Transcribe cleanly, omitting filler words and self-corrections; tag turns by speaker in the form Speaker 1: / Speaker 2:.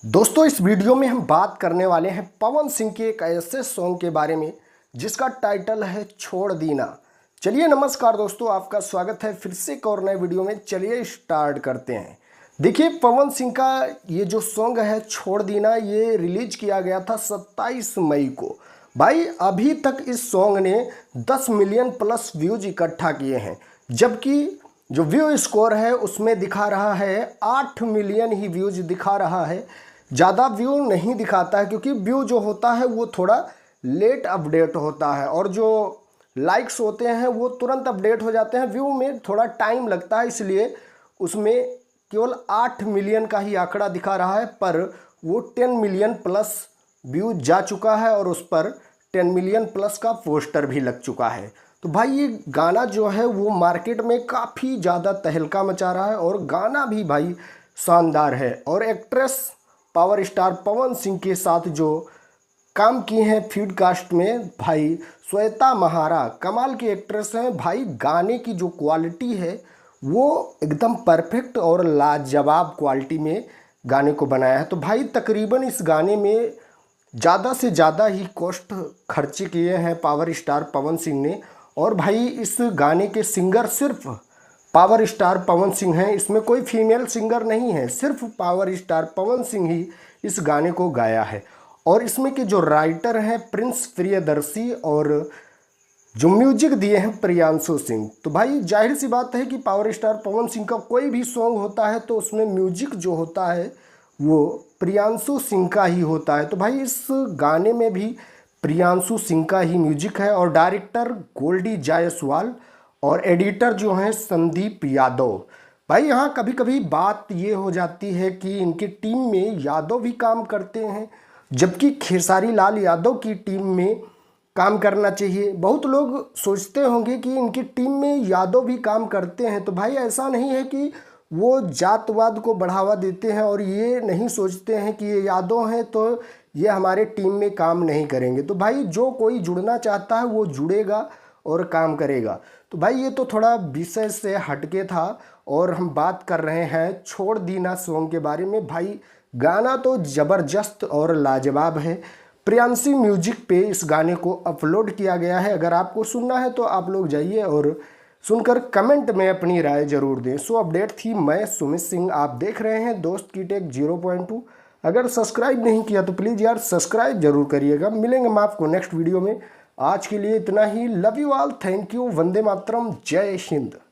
Speaker 1: दोस्तों इस वीडियो में हम बात करने वाले हैं पवन सिंह के एक ऐसे सॉन्ग के बारे में जिसका टाइटल है छोड़ दीना। चलिए नमस्कार दोस्तों, आपका स्वागत है फिर से एक और नए वीडियो में। चलिए स्टार्ट करते हैं। देखिए पवन सिंह का ये जो सॉन्ग है छोड़ दीना, ये रिलीज किया गया था 27 मई को। भाई अभी तक इस सॉन्ग ने 10 मिलियन प्लस व्यूज इकट्ठा किए हैं, जबकि जो व्यू स्कोर है उसमें दिखा रहा है 8 मिलियन ही व्यूज दिखा रहा है। ज़्यादा व्यू नहीं दिखाता है क्योंकि व्यू जो होता है वो थोड़ा लेट अपडेट होता है और जो लाइक्स होते हैं वो तुरंत अपडेट हो जाते हैं। व्यू में थोड़ा टाइम लगता है, इसलिए उसमें केवल 8 मिलियन का ही आंकड़ा दिखा रहा है, पर वो 10 मिलियन प्लस व्यू जा चुका है और उस पर 10 मिलियन प्लस का पोस्टर भी लग चुका है। तो भाई ये गाना जो है वो मार्केट में काफ़ी ज़्यादा तहलका मचा रहा है और गाना भी भाई शानदार है। और actress power star Pawan Singh के साथ जो काम किए हैं फीड कास्ट में, भाई श्वेता महारा कमाल की एक्ट्रेस हैं। भाई गाने की जो क्वालिटी है वो एकदम परफेक्ट और लाजवाब क्वालिटी में गाने को बनाया है। तो भाई तकरीबन इस गाने में ज़्यादा से ज़्यादा ही कॉस्ट खर्चे किए हैं पावर स्टार पवन सिंह ने। और भाई इस गाने के सिंगर सिर्फ पावर स्टार पवन सिंह हैं, इसमें कोई फीमेल सिंगर नहीं है, सिर्फ पावर स्टार पवन सिंह ही इस गाने को गाया है। और इसमें के जो राइटर हैं प्रिंस प्रियदर्शी और जो म्यूजिक दिए हैं प्रियांशु सिंह। तो भाई जाहिर सी बात है कि पावर स्टार पवन सिंह का कोई भी सॉन्ग होता है तो उसमें म्यूजिक जो होता है वो प्रियांशु सिंह का ही होता है। तो भाई इस गाने में भी प्रियांशु सिंह का ही म्यूजिक है और डायरेक्टर गोल्डी जायसवाल और एडिटर जो हैं संदीप यादव। भाई यहाँ कभी कभी बात ये हो जाती है कि इनकी टीम में यादव भी काम करते हैं, जबकि खेसारी लाल यादव की टीम में काम करना चाहिए। बहुत लोग सोचते होंगे कि इनकी टीम में यादव भी काम करते हैं, तो भाई ऐसा नहीं है कि वो जातवाद को बढ़ावा देते हैं और ये नहीं सोचते हैं कि ये यादव हैं तो ये हमारे टीम में काम नहीं करेंगे। तो भाई जो कोई जुड़ना चाहता है वो जुड़ेगा और काम करेगा। तो भाई ये तो थोड़ा विषय से हटके था और हम बात कर रहे हैं छोड़ दीना सॉन्ग के बारे में। भाई गाना तो ज़बरदस्त और लाजवाब है। प्रियांशी म्यूजिक पे इस गाने को अपलोड किया गया है। अगर आपको सुनना है तो आप लोग जाइए और सुनकर कमेंट में अपनी राय जरूर दें। सो अपडेट थी, मैं सुमित सिंह, आप देख रहे हैं दोस्त की टेक 0.2। अगर सब्सक्राइब नहीं किया तो प्लीज़ यार सब्सक्राइब जरूर करिएगा। मिलेंगे हम आपको नेक्स्ट वीडियो में। आज के लिए इतना ही। Love you all, thank you, Vande Mataram, Jai Hind.